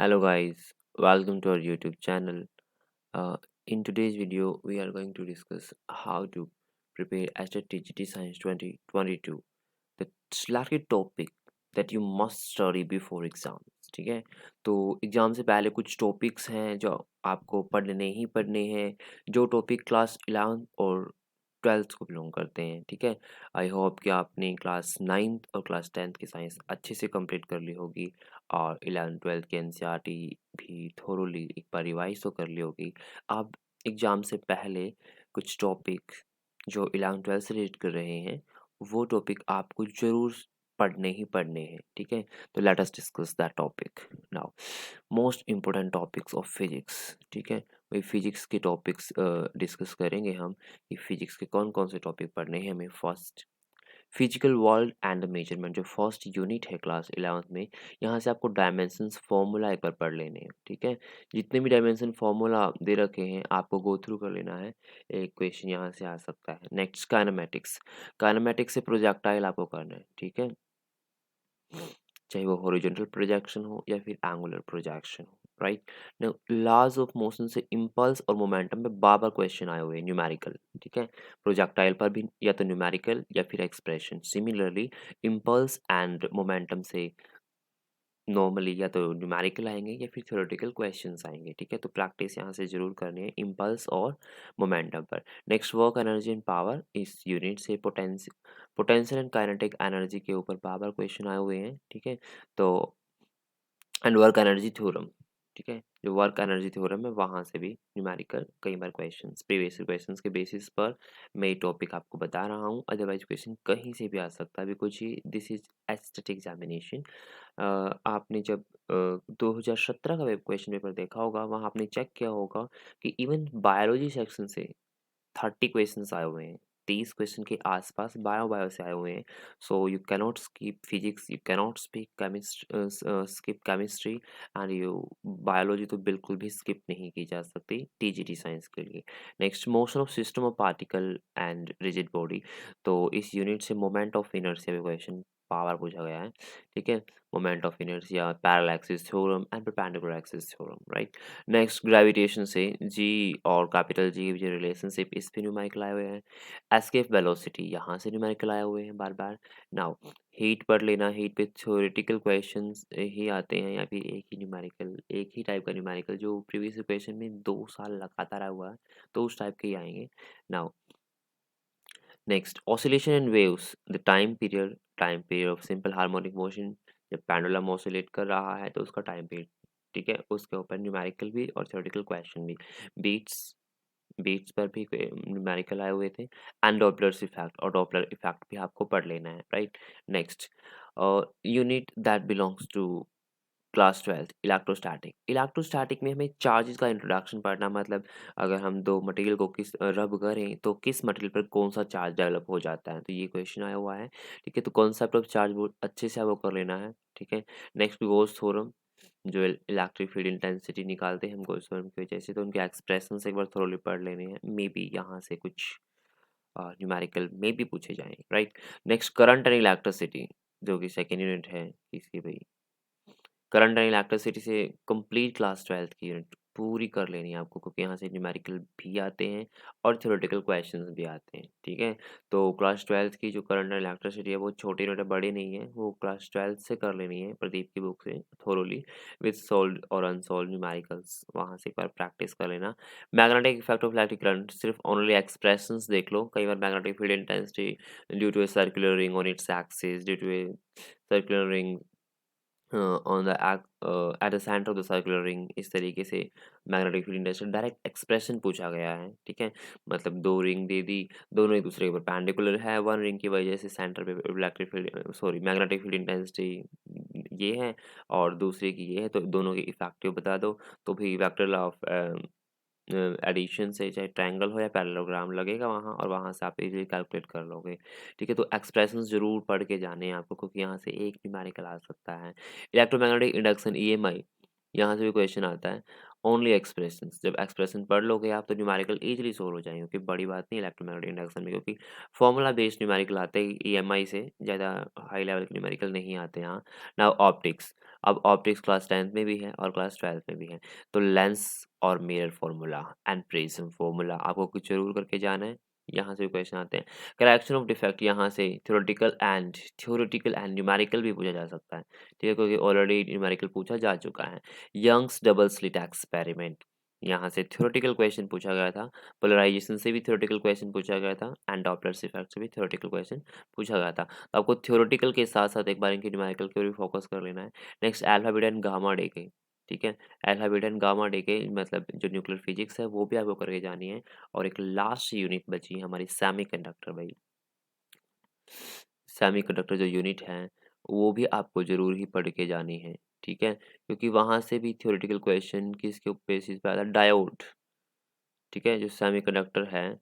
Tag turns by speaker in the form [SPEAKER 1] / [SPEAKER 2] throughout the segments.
[SPEAKER 1] Hello guys, welcome to our YouTube channel. In today's video, we are going to discuss how to prepare STTGT Science 2022, the selected topic that you must study before exams. ठीक है, तो exam से पहले कुछ topics हैं जो आपको पढ़ने ही पढ़ने हैं, जो टॉपिक क्लास 11 और 12th को बिलोंग करते हैं। ठीक है, आई होप कि आपने क्लास 9th और क्लास 10th की साइंस अच्छे से कंप्लीट कर ली होगी और 11 12 की एनसीईआरटी भी थोरोली एक बार रिवाइज तो कर ली होगी। आप एग्ज़ाम से पहले कुछ टॉपिक जो 11 12 से रिलेट कर रहे हैं, वो टॉपिक आपको ज़रूर पढ़ने ही पढ़ने हैं। ठीक है, तो let us discuss that topic now. Most important topics of physics. ठीक है, वही फिजिक्स के टॉपिक्स डिस्कस करेंगे हम कि फिजिक्स के कौन कौन से टॉपिक पढ़ने हैं हमें। First, physical world and measurement, जो फर्स्ट यूनिट है क्लास 11th में, यहाँ से आपको डायमेंशंस फार्मूला एक बार पढ़ लेने हैं। ठीक है, जितने भी डायमेंशन फार्मूला दे रखे हैं आपको गो थ्रू कर लेना है। एक क्वेश्चन यहाँ से आ सकता है। Next, kinematics. काइनेमेटिक्स से प्रोजेक्टाइल आपको करना है। ठीक है, चाहे वो हॉरिजॉन्टल प्रोजेक्शन हो या फिर एंगुलर प्रोजेक्शन हो। Right, now laws of motion से इम्पल्स और मोमेंटम पे बार बार क्वेश्चन आए हुए हैं न्यूमेरिकल। ठीक है, प्रोजेक्टाइल पर भी या तो न्यूमेरिकल या फिर expression. Similarly impulse and momentum से नॉर्मली या तो न्यूमेरिकल आएंगे या फिर थ्योरेटिकल क्वेश्चंस आएंगे। ठीक है, तो प्रैक्टिस यहाँ से जरूर करनी है इम्पल्स और मोमेंटम पर। Next, work energy and power. इस यूनिट से पोटेंशियल एंड काइनेटिक एनर्जी के ऊपर बार बार क्वेश्चन आए हुए हैं। ठीक है, तो एंड वर्क एनर्जी थ्योरम। ठीक है, जो वर्क एनर्जी थ्योरम है वहाँ से भी न्यूमेरिकल कई बार क्वेश्चंस, प्रीवियस क्वेश्चंस के बेसिस पर मैं ये टॉपिक आपको बता रहा हूँ। अदरवाइज क्वेश्चन कहीं से भी आ सकता है बिकॉज ये दिस इज एस्थेटिक एग्जामिनेशन। आपने जब 2017 का वेब क्वेश्चन पेपर देखा होगा, वहाँ आपने चेक किया होगा कि इवन बायोलॉजी सेक्शन से 30 क्वेश्चंस आए हुए हैं। 30 क्वेश्चन के आसपास बायो से आए हुए हैं। So you cannot skip physics, you cannot skip chemistry and you biology तो बिल्कुल भी स्किप नहीं की जा सकती टीजीटी साइंस के लिए। Next, motion of system of particle and rigid body. तो इस यूनिट से moment of inertia question power पूछा गया है। ठीक है, moment of inertia, parallel axis theorem and perpendicular axis theorem. Right, next, gravitation से जी और कैपिटल जी के जो रिलेशनशिप, इस पे न्यूमेरिकल आए हुए हैं। एस्केप वेलोसिटी, यहाँ से न्यूमेरिकल आए हुए हैं बार बार। नाउ, हीट पढ़ लेना, हीट पे थ्योरेटिकल क्वेश्चंस ही आते हैं या फिर एक ही न्यूमेरिकल, एक ही टाइप का न्यूमेरिकल जो प्रीवियस क्वेश्चन में 2 साल लगातार आया हुआ है, तो उस टाइप के ही आएंगे। Now, next, oscillation and waves, the time period of simple harmonic motion. जब पेंडुलम ऑसिलेट कर रहा है तो उसका टाइम पीरियड। ठीक है, उसके ऊपर न्यूमेरिकल भी और थ्योरेटिकल क्वेश्चन भी। बीट्स, बीट्स पर भी न्यूमेरिकल आए हुए थे। एंड डॉपलर्स इफेक्ट, और डॉपलर इफेक्ट भी आपको पढ़ लेना है। Right, next, unit that belongs to class 12th, electrostatic. Electrostatic में हमें चार्जेस का इंट्रोडक्शन पढ़ना, मतलब अगर हम दो मटेरियल को रब करें तो किस मटेरियल पर कौन सा चार्ज डेवलप हो जाता है, तो ये क्वेश्चन आया हुआ है। ठीक है, तो कॉन्सेप्ट ऑफ चार्ज बहुत अच्छे से आपको कर लेना है। ठीक है, नेक्स्ट, गोस थ्योरम, जो इलेक्ट्रिक फील्ड इंटेंसिटी निकालते हैं हम गोस थ्योरम की वजह से, तो उनके एक्सप्रेशन एक बार थोड़ी पढ़ लेने हैं। मे बी यहाँ से कुछ न्यूमेरिकल में भी पूछे जाएं। Right, next, current and electricity, जो कि सेकेंड यूनिट है इसकी भाई। करंट एंड इलेक्ट्रिसिटी से कंप्लीट क्लास 12th की यूनिट पूरी कर लेनी है आपको, क्योंकि यहाँ से न्यूमेरिकल भी आते हैं और थ्योरेटिकल क्वेश्चंस भी आते हैं। ठीक है, तो क्लास 12th की जो करंट एंड इलेक्ट्रिसिटी है वो छोटी यूनिट है, बड़ी नहीं है, वो क्लास 12th से कर लेनी है प्रदीप की बुक से थोरोली, विद सोल्व्ड और अनसोल्व्ड न्यूमेरिकल्स, वहाँ से एक बार प्रैक्टिस कर लेना। Magnetic effect of electric current, सिर्फ ओनली एक्सप्रेशंस देख लो। कई बार magnetic field intensity due to a circular ring on its axis, due to a circular ring on the at the centre of the circular ring, इस तरीके से magnetic field intensity direct expression पूछा गया है। ठीक है, मतलब दो रिंग दे दी, दोनों एक दूसरे के परपेंडिकुलर है, वन रिंग की वजह से सेंटर पे electric field sorry magnetic field intensity ये है और दूसरे की ये है, तो दोनों की इफेक्टिव बता दो। तो भी वेक्टर लॉ ऑफ एडिशन से चाहे ट्रायंगल हो या पैरेललोग्राम लगेगा वहाँ, और वहाँ से आप इजीली कैलकुलेट कर लोगे। ठीक है, तो एक्सप्रेशंस जरूर पढ़ के जाने हैं आपको, क्योंकि यहाँ से एक न्यूमेरिकल आ सकता है। इलेक्ट्रोमैग्नेटिक इंडक्शन ईएमआई, यहाँ से भी क्वेश्चन आता है। Only expressions. जब एक्सप्रेशन पढ़ लोगे आप तो न्यूमेरिकल ईज़िली सोल्व हो जाएँगे, क्योंकि बड़ी बात नहीं है इलेक्ट्रोमैग्नेटिक इंडक्शन में, क्योंकि फॉर्मूला बेस्ड न्यूमेरिकल आते हैं ईएमआई से, ज़्यादा हाई लेवल के न्यूमेरिकल नहीं आते यहाँ। नाउ ऑप्टिक्स, अब ऑप्टिक्स क्लास 10th में भी है और क्लास 12th में भी है। तो लेंस और mirror formula and prism formula आपको कुछ ज़रूर करके जाना है, यहाँ से भी क्वेश्चन आते हैं। करेक्शन ऑफ डिफेक्ट यहाँ से थ्योरेटिकल एंड न्यूमेरिकल भी पूछा जा सकता है, ठीक है, क्योंकि ऑलरेडी न्यूमेरिकल पूछा जा चुका है। यंग्स डबल स्लिट एक्सपेरिमेंट, यहाँ से थ्योरेटिकल क्वेश्चन पूछा गया था। पोलराइजेशन से भी थ्योरेटिकल क्वेश्चन पूछा गया था एंड डॉपलर इफेक्ट से भी थ्योरेटिकल क्वेश्चन पूछा गया था। तो आपको थ्योरेटिकल के साथ साथ एक बार इनके न्यूमेरिकल के भी फोकस कर लेना है। Next alpha beta and gamma day, ठीक है, alpha beta and gamma day मतलब जो न्यूक्लियर फिजिक्स है वो भी आपको करके जानी है। और एक लास्ट यूनिट बची है हमारी सेमीकंडक्टर भाई। सेमीकंडक्टर जो यूनिट है वो भी आपको ज़रूर ही पढ़ के जानी है, ठीक है? क्योंकि वहाँ से भी थ्योरेटिकल क्वेश्चन किसके बेसिस पे आता है, डायोड, ठीक है? जो सेमीकंडक्टर है,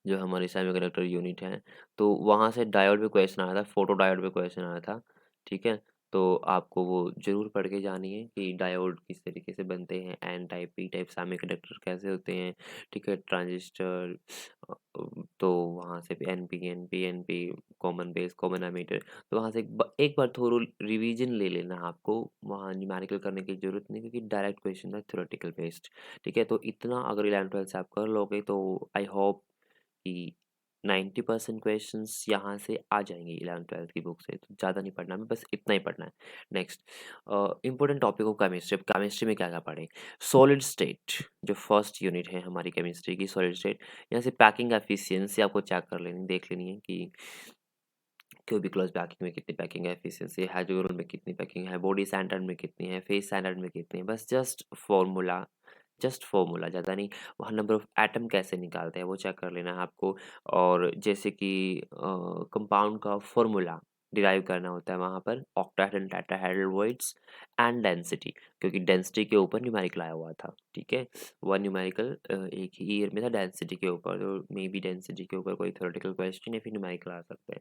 [SPEAKER 1] जो हमारी सेमीकंडक्टर यूनिट है, तो वहाँ से डायोड पे क्वेश्चन आया था, फोटो डायोड पे क्वेश्चन आया था, ठीक है? तो आपको वो ज़रूर पढ़ के जानी है कि डायोड किस तरीके से बनते हैं, N type, P type semiconductor कैसे होते हैं, ठीक है? ट्रांजिस्टर, तो वहाँ से भी NP, common base, common ammeter, तो वहाँ से एक बार थोड़ा रिवीजन ले लेना आपको, वहाँ न्यूमेरिकल करने की ज़रूरत नहीं, क्योंकि डायरेक्ट क्वेश्चन है थ्योरेटिकल बेस्ड, ठीक है? तो इतना अगर 11th-12th से आप कर लोगे तो आई होप कि 90% क्वेश्चंस यहाँ से आ जाएँगे 11th-12th की बुक से, तो ज़्यादा नहीं पढ़ना हमें, बस इतना ही पढ़ना है। Next important topic of chemistry. अब केमिस्ट्री में क्या-क्या पढ़ें? सॉलिड स्टेट जो फर्स्ट यूनिट है हमारी केमिस्ट्री की, सॉलिड स्टेट, यहाँ से पैकिंग एफिशिएंसी आपको चेक कर लेनी, देख लेनी है कि क्यूबिकलस पैकिंग में कितनी पैकिंग एफिशिएंसी है, हाइड्रोजन में कितनी पैकिंग है, बॉडी स्टैंडर्ड में कितनी है, फेस स्टैंडर्ड में कितनी है, बस जस्ट फॉर्मूला, ज़्यादा नहीं। वहाँ नंबर ऑफ एटम कैसे निकालते हैं वो चेक कर लेना है आपको। और जैसे कि कंपाउंड का फॉर्मूला डिराइव करना होता है वहाँ पर, octahedral and tetrahedral voids and density, क्योंकि डेंसिटी के ऊपर न्यूमेरिकल आया हुआ था, ठीक है? वन न्यूमेरिकल एक ही ईयर में था डेंसिटी के ऊपर, तो मे बी डेंसिटी के ऊपर कोई थ्योरेटिकल क्वेश्चन या फिर न्यूमेरिकल आ सकता है।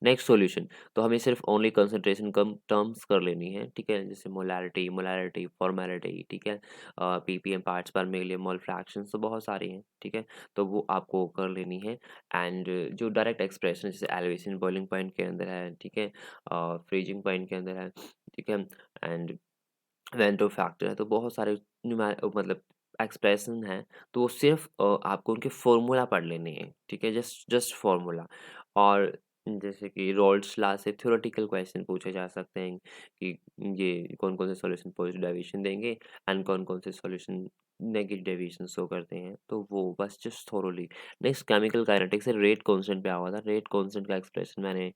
[SPEAKER 1] नेक्स्ट सॉल्यूशन, तो हमें सिर्फ ओनली कंसंट्रेशन कम टर्म्स कर लेनी है, ठीक है? जैसे मोलैरिटी, फॉर्मेलिटी, ठीक है? पीपीएम पार्ट्स पर मिलियन, मोल फ्रैक्शंस तो बहुत सारी हैं, ठीक है? तो वो आपको कर लेनी है। एंड जो डायरेक्ट एक्सप्रेशन जैसे एलिवेशन बॉइलिंग पॉइंट के अंदर है, ठीक है? फ्रीजिंग पॉइंट के अंदर है, ठीक है? एंड वेंटो फैक्टर है, तो बहुत सारे मतलब एक्सप्रेशन हैं, तो वो सिर्फ आपको उनके फॉर्मूला पढ़ लेने हैं, ठीक है? Just just formula. और जैसे कि रोल्स लॉ से थ्योरेटिकल क्वेश्चन पूछे जा सकते हैं कि ये कौन-कौन से सॉल्यूशन पॉजिटिव डेविएशन देंगे एंड कौन-कौन से सॉल्यूशन नेगेटिव डेविएशन शो करते हैं, तो वो बस just thoroughly. Next chemical kinetics से रेट कांस्टेंट पे आया हुआ था, रेट कांस्टेंट का एक्सप्रेशन मैंने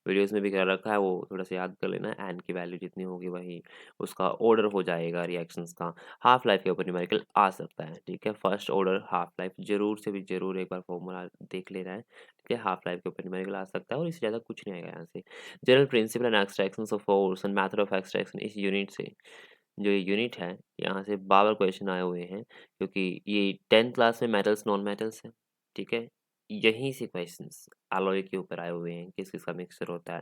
[SPEAKER 1] वीडियोज़ में भी कर रखा है, वो थोड़ा-सा याद कर लेना। एन की वैल्यू जितनी होगी वही उसका ऑर्डर हो जाएगा रिएक्शंस का। हाफ लाइफ के ऊपर न्यूमेरिकल आ सकता है, ठीक है? फर्स्ट ऑर्डर हाफ लाइफ ज़रूर से भी ज़रूर एक बार फॉर्मूला देख लेना है, ठीक है? हाफ लाइफ के ऊपर न्यूमेरिकल आ सकता है और इससे ज़्यादा कुछ नहीं आएगा यहाँ से। General principle and extractions of force and method of extraction, इस यूनिट से, जो ये यूनिट है, यहाँ से बार-बार क्वेश्चन आए हुए हैं, क्योंकि ये 10th क्लास में मेटल्स, नॉन मेटल्स है, ठीक है? यहीं से क्वेश्चंस एलॉय के ऊपर आए हुए हैं, किस-किस का मिक्सचर होता है,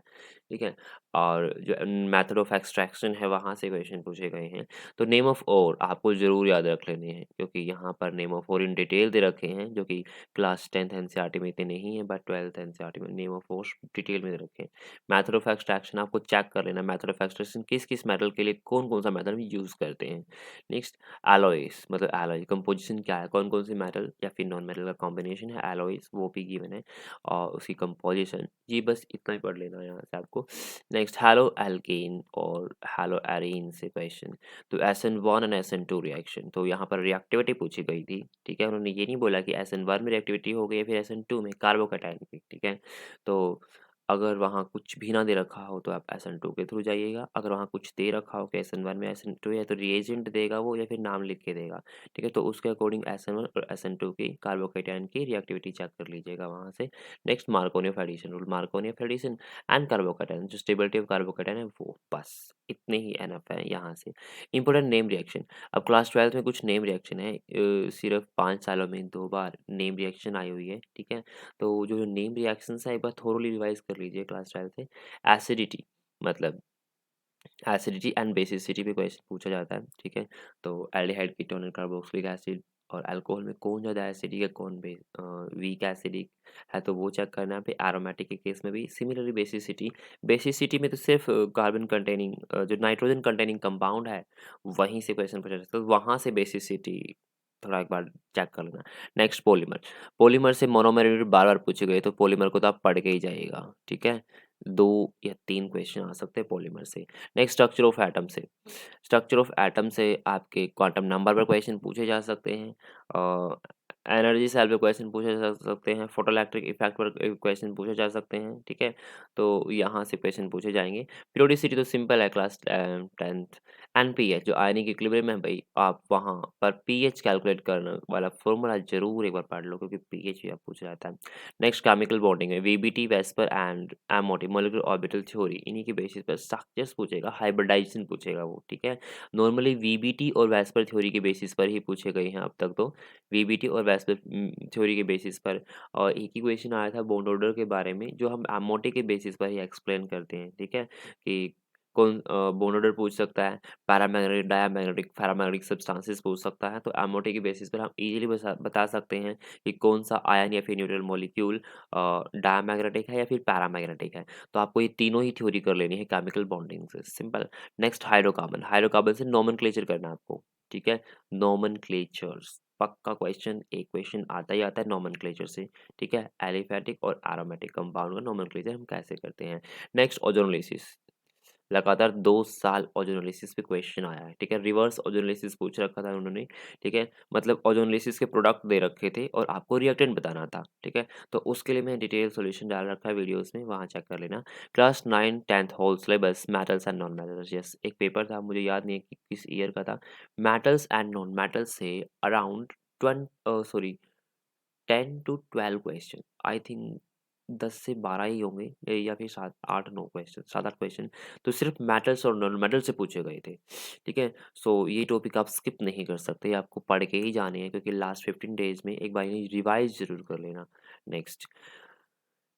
[SPEAKER 1] ठीक है? और जो मेथड ऑफ एक्सट्रैक्शन है, वहाँ से क्वेश्चन पूछे गए हैं। तो नेम ऑफ ओर आपको ज़रूर याद रख लेने हैं, क्योंकि यहाँ पर name of or in detail दे रखे हैं, जो कि क्लास 10th एनसीईआरटी में इतने नहीं है, बट 12th एनसीईआरटी में नेम ऑफ ओर्स डिटेल में दे रखे हैं। मेथड ऑफ एक्सट्रैक्शन आपको चेक कर लेना, मेथड ऑफ एक्सट्रैक्शन किस-किस मेटल के लिए कौन-कौन सा मेथड हम यूज़ करते हैं। नेक्स्ट एलॉयज़, मतलब एलॉय कंपोज़िशन क्या है, कौन-कौन सी मेटल या फिर नॉन मेटल का कॉम्बिनेशन है, एलॉयज़ वो भी गिवन है, और उसकी कंपोज़िशन, जी बस इतना ही पढ़ लेना है यहाँ से आपको। नेक्स्ट हैलो एल्केन और हैलो एरीन से क्वेश्चन, तो SN1 एंड SN2 रिएक्शन, तो यहाँ पर रिएक्टिविटी पूछी गई थी, ठीक है? उन्होंने ये नहीं बोला कि SN1 में रिएक्टिविटी हो गई है फिर SN2 में कार्बोकैटायन की, ठीक है? तो अगर वहाँ कुछ भी ना दे रखा हो तो आप SN2 के थ्रू जाइएगा, अगर वहाँ कुछ दे रखा हो कि SN1 में SN2 है तो रिएजेंट देगा वो या फिर नाम लिख के देगा, ठीक है? तो उसके अकॉर्डिंग SN1 और SN2 की कार्बोकैटायन की रिएक्टिविटी चेक कर लीजिएगा वहाँ से। Next Markovnikov addition rule, Markovnikov addition and carbocation, जो स्टेबिलिटी ऑफ कार्बोकैटायन है वो, बस इतने ही एनफ है यहाँ से। इंपॉर्टेंट नेम रिएक्शन, अब क्लास 12th में कुछ नेम रिएक्शन है, सिर्फ 5 सालों में 2 बार नेम रिएक्शन आई हुई है, ठीक है? तो जो नेम रिएक्शंस है एक बार थोरोली रिवाइज कर लीजिए क्लास 12th से। एसिडिटी मतलब एसिडिटी एंड बेसिसिटी पे क्वेश्चन पूछा जाता है, ठीक है। तो aldehyde, ketone and carboxylic acid और अल्कोहल में कौन ज़्यादा एसिडिक है, कौन वीक एसिडिक है, तो वो चेक करना है। पे एरोमेटिक के केस में भी सिमिलरली बेसिसिटी, बेसिसिटी में तो सिर्फ कार्बन कंटेनिंग जो नाइट्रोजन कंटेनिंग कंपाउंड है वहीं से क्वेश्चन पूछा जाता है, तो वहाँ से बेसिसिटी थोड़ा एक बार चेक कर लेना। नेक्स्ट पॉलीमर, पॉलीमर से मोनोमर बार बार पूछे गए, तो पॉलीमर को तो आप पढ़ के ही जाइएगा, ठीक है। 2 या 3 क्वेश्चन आ सकते हैं पॉलीमर से। नेक्स्ट स्ट्रक्चर ऑफ एटम से, स्ट्रक्चर ऑफ एटम से आपके क्वांटम नंबर पर क्वेश्चन पूछे जा सकते हैं, एनर्जी सेल पे क्वेश्चन पूछे जा सकते हैं, फोटोइलेक्ट्रिक इफेक्ट पर क्वेश्चन पूछे जा सकते हैं, ठीक है। तो यहाँ से क्वेश्चन पूछे जाएंगे। पीरियोडिसिटी तो सिंपल है, क्लास 10th। एनपीएच जो आयनिक इक्विलिब्रियम है भाई, आप वहाँ पर पीएच कैलकुलेट करने वाला फॉर्मूला जरूर एक बार पढ़ लो, क्योंकि पीएच भी आप पूछा जाता है। नेक्स्ट केमिकल बॉन्डिंग है, VBT, VSEPR and MOT, molecular orbital theory, इन्हीं के बेसिस पर स्ट्रक्चर्स पूछेगा, हाइब्रिडाइजेशन पूछेगा वो, ठीक है। नॉर्मली वीबीटी और वेस्पर थ्योरी के बेसिस पर ही पूछे गए हैं अब तक, तो वीबीटी और वेस्पर थ्योरी के बेसिस पर। और एक ही क्वेश्चन आया था बॉन्ड ऑर्डर के बारे में, जो हम एमओटी के बेसिस पर ही एक्सप्लेन करते हैं, ठीक है। कि कौन बॉन्ड ऑर्डर पूछ सकता है, पैरामैग्नेटिक, डायमैग्नेटिक, फेरोमैग्नेटिक सब्सटेंसेस पूछ सकता है, तो एमओटी के बेसिस पर हम इजीली बता सकते हैं कि कौन सा आयन या फिर न्यूट्रल मॉलिक्यूल डायमैग्नेटिक है या फिर पैरामैग्नेटिक है। तो आपको ये तीनों ही थ्योरी कर लेनी है केमिकल बॉन्डिंग से, सिंपल। नेक्स्ट हाइड्रोकार्बन, हाइड्रोकार्बन से नोमेनक्लेचर करना है आपको, ठीक है। नोमेनक्लेचर्स पक्का क्वेश्चन, एक क्वेश्चन आता ही आता है नोमेनक्लेचर से, ठीक है। एलिफेटिक और एरोमेटिक कंपाउंड का नोमेनक्लेचर हम कैसे करते हैं। नेक्स्ट ओजोनोलिसिस, लगातार 2 साल ओज़ोनोलिसिस पे क्वेश्चन आया है, ठीक है। रिवर्स ओज़ोनोलिसिस पूछ रखा था उन्होंने, ठीक है। मतलब ओज़ोनोलिसिस के प्रोडक्ट दे रखे थे और आपको रिएक्टेंट बताना था, ठीक है। तो उसके लिए मैं डिटेल सॉल्यूशन डाल रखा है वीडियोज़ में, वहाँ चेक कर लेना। Class 9 10th whole syllabus metals and non metals, yes एक पेपर था, मुझे याद नहीं है कि किस ईयर का था। मेटल्स एंड नॉन मेटल्स से around 10 to 12 question, I think 10 से 12 ही होंगे, या फिर 7 8 9 क्वेश्चन, 7 8 क्वेश्चन तो सिर्फ मेटल्स और नॉन मेटल से पूछे गए थे, ठीक है। सो ये टॉपिक आप स्किप नहीं कर सकते, आपको पढ़ के ही जाने हैं, क्योंकि लास्ट 15 डेज में एक बार इन्हें रिवाइज जरूर कर लेना। Next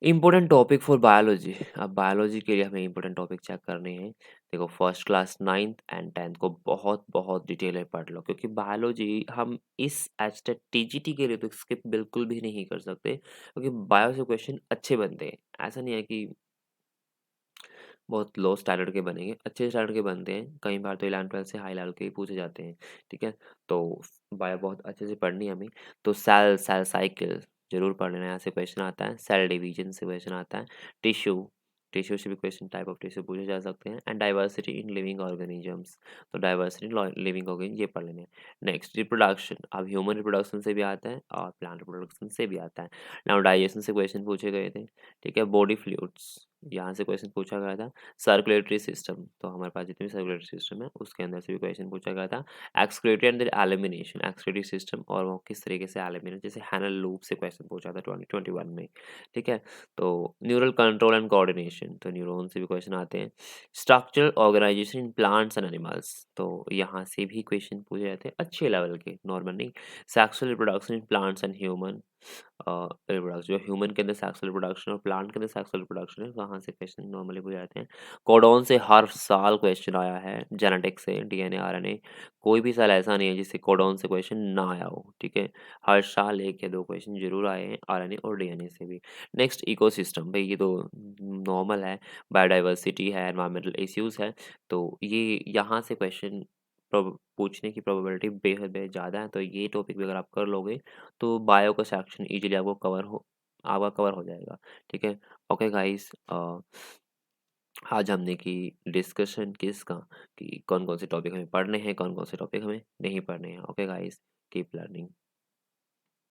[SPEAKER 1] important topic for biology, अब बायोलॉजी के लिए हमें इम्पोर्टेंट टॉपिक चेक करने हैं। देखो first class 9th and 10th को बहुत बहुत डिटेल में पढ़ लो, क्योंकि बायोलॉजी हम इस एचटेट टीजीटी के लिए तो स्किप बिल्कुल भी नहीं कर सकते, क्योंकि बायो से क्वेश्चन अच्छे बनते हैं। ऐसा नहीं है कि बहुत लो स्टैंडर्ड के बनेंगे, अच्छे स्टैंडर्ड के बनते हैं, कई बार तो 11th 12th से हाई लेवल के ही पूछे जाते हैं, ठीक है। तो बायो बहुत अच्छे से पढ़नी है हमें। तो सेल सेल साइकिल जरूर पढ़ लेना, यहाँ से क्वेश्चन आता है। सेल डिवीजन से क्वेश्चन आता है। टिश्यू, टिश्यू से भी क्वेश्चन, टाइप ऑफ टिश्यू पूछे जा सकते हैं। And diversity in living organisms, तो डाइवर्सिटी इन लिविंग ऑर्गेनिज्म ये पढ़ लेने हैं। नेक्स्ट रिप्रोडक्शन, अब ह्यूमन रिप्रोडक्शन से भी आता है और प्लांट रिप्रोडक्शन से भी आता है। नाउ डाइजेशन से क्वेश्चन पूछे गए थे, ठीक है। बॉडी फ्लूइड्स, यहाँ से क्वेश्चन पूछा गया था। सर्कुलेटरी सिस्टम, तो हमारे पास जितनी भी सर्कुलेटरी सिस्टम है उसके अंदर से भी क्वेश्चन पूछा गया था। Excretory and elimination, excretory system और वो किस तरीके से एलिमिनेट, जैसे हैनल लूप से क्वेश्चन पूछा था 2021 में, ठीक है। तो न्यूरल कंट्रोल एंड कोऑर्डिनेशन, तो न्यूरॉन से भी क्वेश्चन आते हैं। Structural organisation in plants and animals, तो यहाँ से भी क्वेश्चन पूछे जाते हैं अच्छे लेवल के, नॉर्मल नहीं। Sexual reproduction in plants and human, reproduction जो ह्यूमन के अंदर सेक्सुअल रिप्रोडक्शन और प्लांट के अंदर सेक्सुअल रिप्रोडक्शन है, वहाँ से क्वेश्चन नॉर्मली पूछे जाते हैं। कोडॉन से हर साल क्वेश्चन आया है, जेनेटिक्स से, डीएनए आरएनए, कोई भी साल ऐसा नहीं है जिससे कोडॉन से क्वेश्चन ना आया हो, ठीक है। हर साल 1 या 2 क्वेश्चन जरूर आए हैं आरएनए और डीएनए से भी। नेक्स्ट इकोसिस्टम, भाई ये तो नॉर्मल है, बायोडाइवर्सिटी है, एनवायरमेंटल इश्यूज है, तो ये यहाँ से क्वेश्चन पूछने की प्रोबेबिलिटी बेहद बेहद ज़्यादा है, तो ये टॉपिक भी अगर आप कर लोगे तो बायो का सेक्शन इजीली आपका कवर हो जाएगा, ठीक है। ओके गाइस, आज हमने की डिस्कशन किसका, कि कौन कौन से टॉपिक हमें पढ़ने हैं, कौन कौन से टॉपिक हमें नहीं पढ़ने हैं। Okay guys, keep learning.